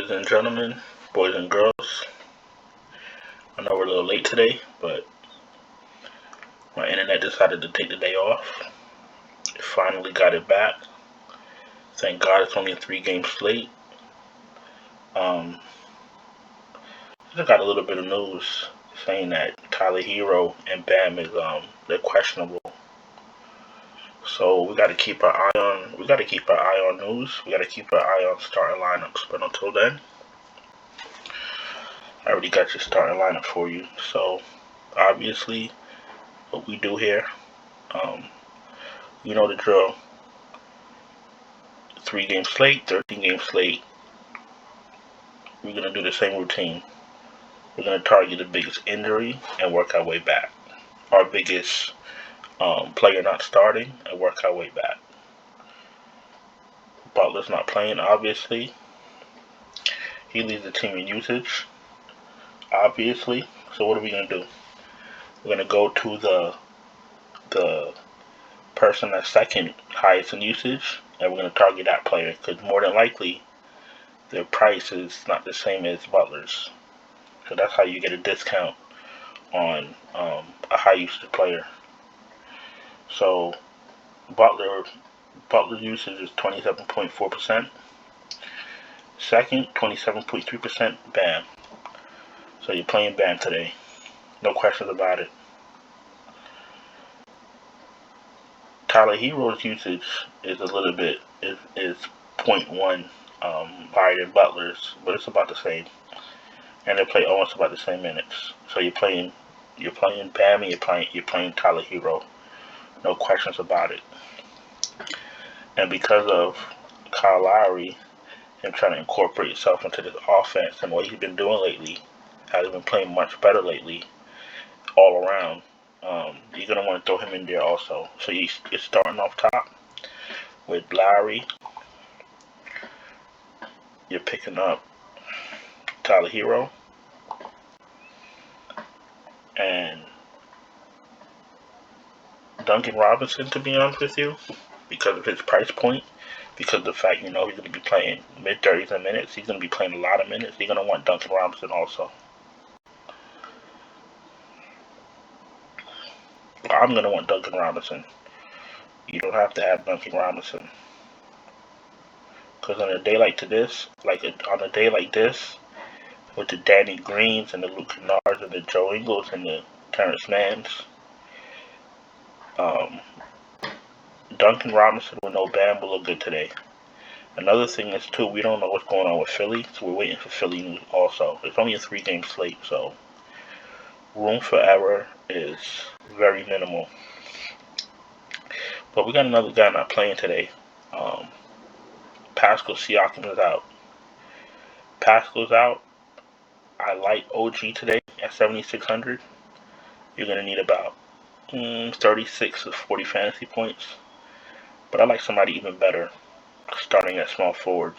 Ladies and gentlemen, boys and girls, I know we're a little late today, but my internet decided to take the day off. It finally got it back. Thank God it's only a 3-game slate. I got a little bit of news saying that Tyler Hero and Bam is they're questionable. So we gotta keep our eye on news. We gotta keep our eye on starting lineups. But until then, I already got your starting lineup for you. So obviously, what we do here, you know the drill. 3-game slate, 13-game slate. We're gonna do the same routine. We're gonna target the biggest injury and work our way back. Our biggest player not starting and work our way back. Butler's not playing, obviously. He leads the team in usage, obviously. So what are we gonna do? We're gonna go to the person that's second highest in usage, and we're gonna target that player because more than likely their price is not the same as Butler's. So that's how you get a discount on a high usage player. So Butler's usage is 27.4%. Second, 27.3%, Bam. So you're playing Bam today. No questions about it. Tyler Hero's usage is a little bit, is 0.1 higher than Butler's, but it's about the same. And they play almost about the same minutes. So you're playing Bam and you're playing Tyler Hero. No questions about it. And because of Kyle Lowry, him trying to incorporate himself into this offense and what he's been doing lately, how he's been playing much better lately, all around, you're going to want to throw him in there also. So you're starting off top with Lowry. You're picking up Tyler Hero. And Duncan Robinson, to be honest with you, because of his price point, because of the fact he's going to be playing mid-30s in minutes, he's going to be playing a lot of minutes, you're going to want Duncan Robinson also. I'm going to want Duncan Robinson. You don't have to have Duncan Robinson. Because on a day like this, with the Danny Greens and the Luke Kennards and the Joe Ingles and the Terrence Manns, Duncan Robinson with no Bam will look good today. Another thing is, too, we don't know what's going on with Philly, so we're waiting for Philly news also. It's only a 3-game slate, so room for error is very minimal. But we got another guy not playing today. Pascal Siakam is out. Pascal's out. I like OG today at 7,600. You're going to need about 36 to 40 fantasy points. But I like somebody even better starting at small forward.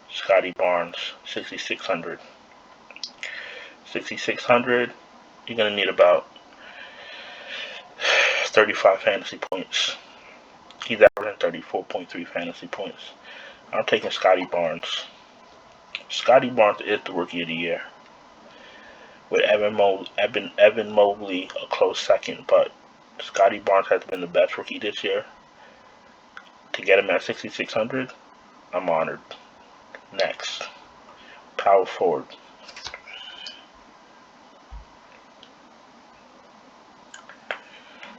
Scotty Barnes, 6,600. 6,600, you're going to need about 35 fantasy points. He's averaging 34.3 fantasy points. I'm taking Scotty Barnes. Scotty Barnes is the rookie of the year. With Evan Mobley a close second, but Scotty Barnes has been the best rookie this year. To get him at 6,600, I'm honored. Next, power forward.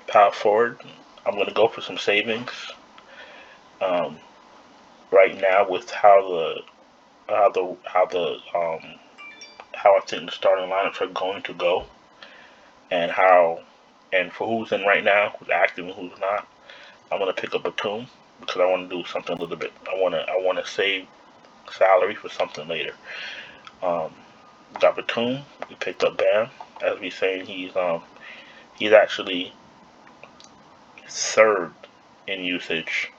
Power forward, I'm going to go for some savings. Right now, with how I think the starting lineups are going to go, and for who's in right now, who's active and who's not, I'm gonna pick up Batum because I want to do something a little bit. I want to save salary for something later. Got Batum. We picked up Bam. As we saying, he's actually third in usage,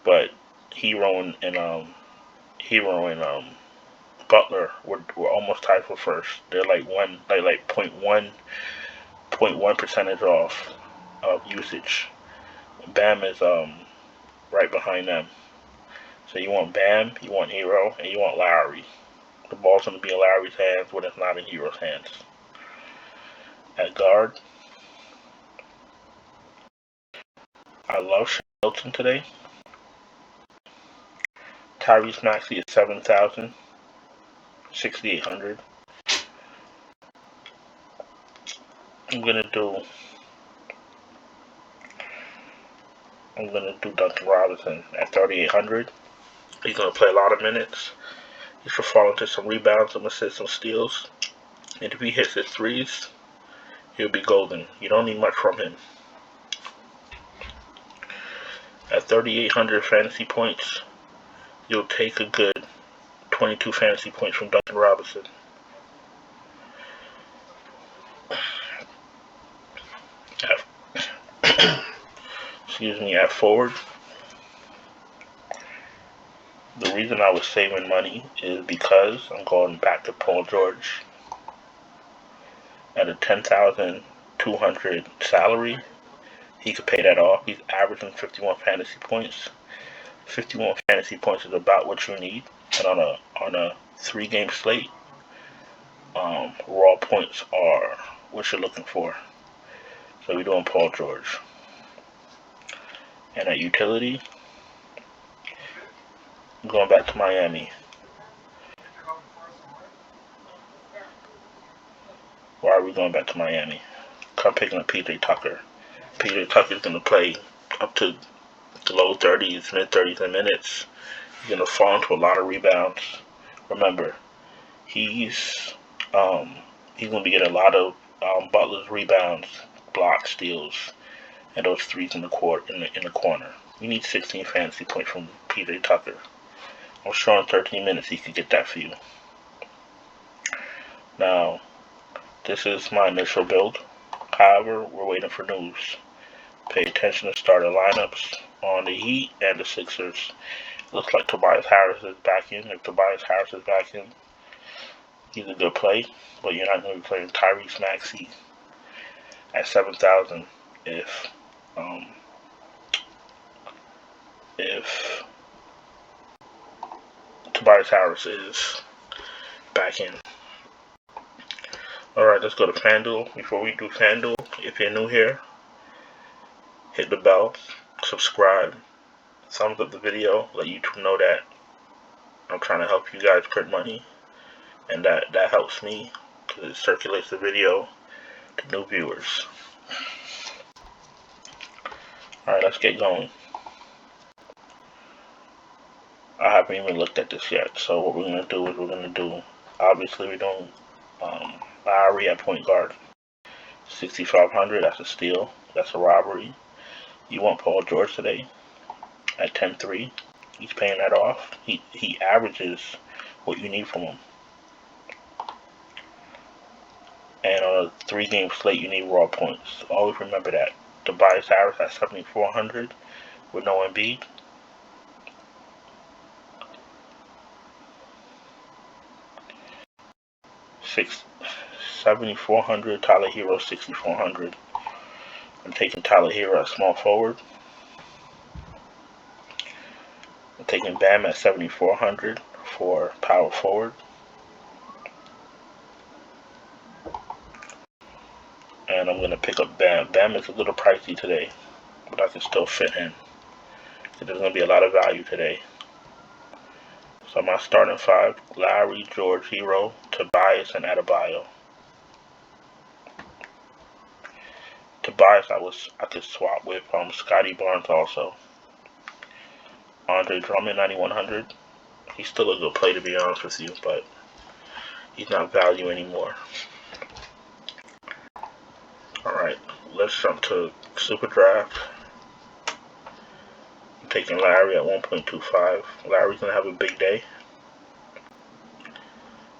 but Hero and Butler were almost tied for first. They're like 0.1 percentage off of usage. Bam is right behind them. So you want Bam, you want Hero, and you want Lowry. The ball's going to be in Larry's hands when it's not in Hero's hands. At guard, I love Shelton today. Tyrese Maxey is 7,000, 6,800. I'm gonna do Duncan Robinson at 3,800. He's gonna play a lot of minutes. He should fall into some rebounds, some assists, some steals. And if he hits his threes, he'll be golden. You don't need much from him. At 3,800 fantasy points, you'll take a good 22 fantasy points from Duncan Robinson. At forward, the reason I was saving money is because I'm going back to Paul George. At a 10,200 salary, he could pay that off. He's averaging 51 fantasy points. 51 fantasy points is about what you need, and on a 3-game slate, raw points are what you're looking for. So we're doing Paul George. And at utility, I'm going back to Miami. Why are we going back to Miami? I'm picking up PJ Tucker. PJ Tucker's going to play up to the low 30s, mid 30s in minutes. He's going to fall into a lot of rebounds. Remember, he's going to be getting a lot of Butler's rebounds, blocks, steals, and those threes in the corner. We need 16 fantasy points from PJ Tucker. I'm sure in 13 minutes he could get that for you. Now, this is my initial build. However, we're waiting for news. Pay attention to starting lineups on the Heat and the Sixers. Looks like Tobias Harris is back in. If Tobias Harris is back in, he's a good play, but you're not going to be playing Tyrese Maxey at 7,000 if Tobias Harris is back in. Alright, let's go to Fanduel. Before we do Fanduel, if you're new here, hit the bell, subscribe, thumbs up the video, let YouTube know that I'm trying to help you guys print money, and that helps me because it circulates the video to new viewers. Alright, let's get going. I haven't even looked at this yet, so what we're going to do obviously we're doing Lowry at point guard. 6,500, that's a steal, that's a robbery. You want Paul George today at 10-3. He's paying that off. He averages what you need from him. And on a 3-game slate, you need raw points. Always remember that. Tobias Harris at 7,400 with no Embiid. $7,400, Tyler Hero 6,400. I'm taking Tyler Hero at small forward. I'm taking Bam at 7,400 for power forward. And I'm going to pick up Bam. Bam is a little pricey today, but I can still fit in. So there's going to be a lot of value today. So my starting 5, Lowry, George, Hero, Tobias, and Adebayo. Tobias I could swap with Scotty Barnes also. Andre Drummond 9,100. He's still a good play to be honest with you, but he's not value anymore. Alright, let's jump to Superdraft. I'm taking Larry at 1.25. Larry's gonna have a big day.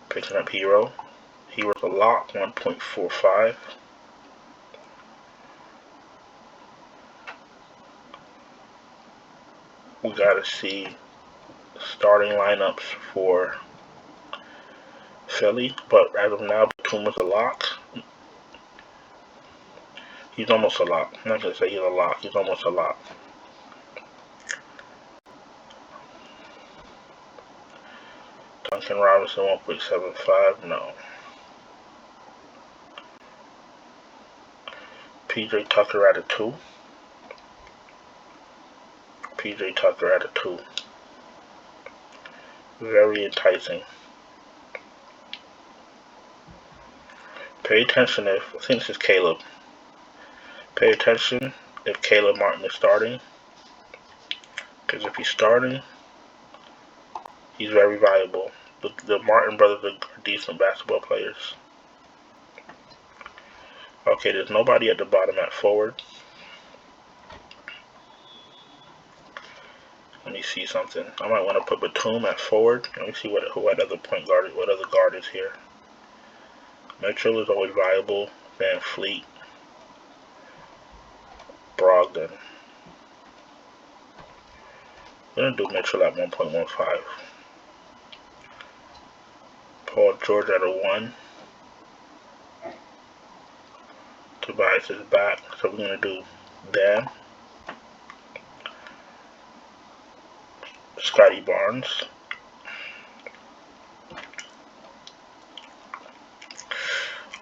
Picking up Hero. Hero's a lock, 1.45. We gotta see starting lineups for Philly, but as of now, Batum is a lock. He's almost a lock. I'm not gonna say he's a lock. He's almost a lock. Duncan Robinson 1.75, no. PJ Tucker at a 2. PJ Tucker at a 2. Very enticing. Pay attention I think this is Caleb. Pay attention if Caleb Martin is starting. Because if he's starting, he's very valuable. The Martin brothers are decent basketball players. Okay, there's nobody at the bottom at forward. Let me see something. I might want to put Batum at forward. Let me see what other point guard, what other guard is here. Mitchell is always viable. Van Fleet. Brogdon. I'm going to do Mitchell at 1.15. Paul George at a 1. Tobias is back, so we're going to do Dan. Scotty Barnes.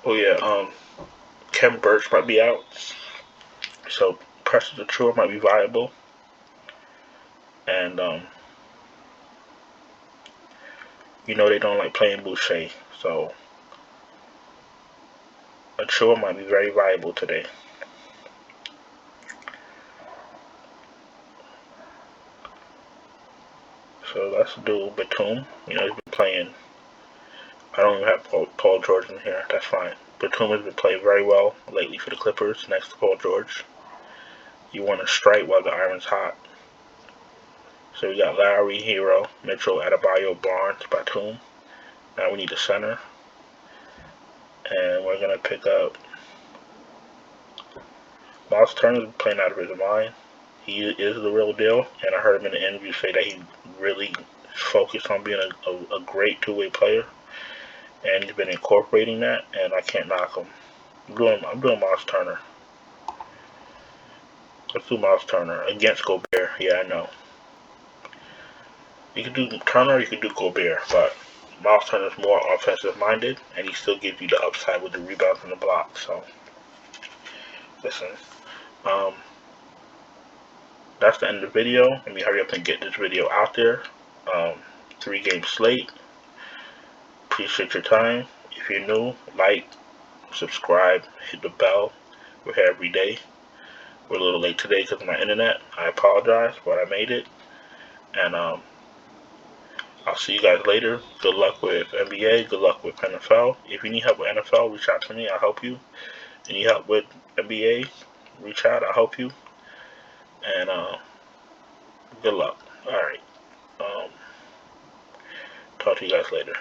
Oh yeah, Kevin Birch might be out, so Preston Achua might be viable, and you know they don't like playing Boucher, so Achua might be very viable today. So let's do Batum. You know, he's been playing. I don't even have Paul George in here. That's fine. Batum has been playing very well lately for the Clippers next to Paul George. You want to strike while the iron's hot. So we got Lowry, Hero, Mitchell, Adebayo, Barnes, Batum. Now we need a center. And we're going to pick up Miles Turner's playing out of his mind. He is the real deal. And I heard him in the interview say that he really focused on being a great two-way player. And he's been incorporating that, and I can't knock him. I'm doing Miles Turner. Let's do Miles Turner against Gobert. Yeah, I know. You can do Turner or you can do Gobert, but Miles Turner's more offensive minded, and he still gives you the upside with the rebounds and the blocks. So, listen. That's the end of the video. Let me hurry up and get this video out there. 3-game slate. Appreciate your time. If you're new, like, subscribe, hit the bell. We're here every day. We're a little late today because of my internet. I apologize, but I made it. And I'll see you guys later. Good luck with NBA. Good luck with NFL. If you need help with NFL, reach out to me. I'll help you. If you need help with NBA, reach out. I'll help you. And good luck. Alright. Talk to you guys later.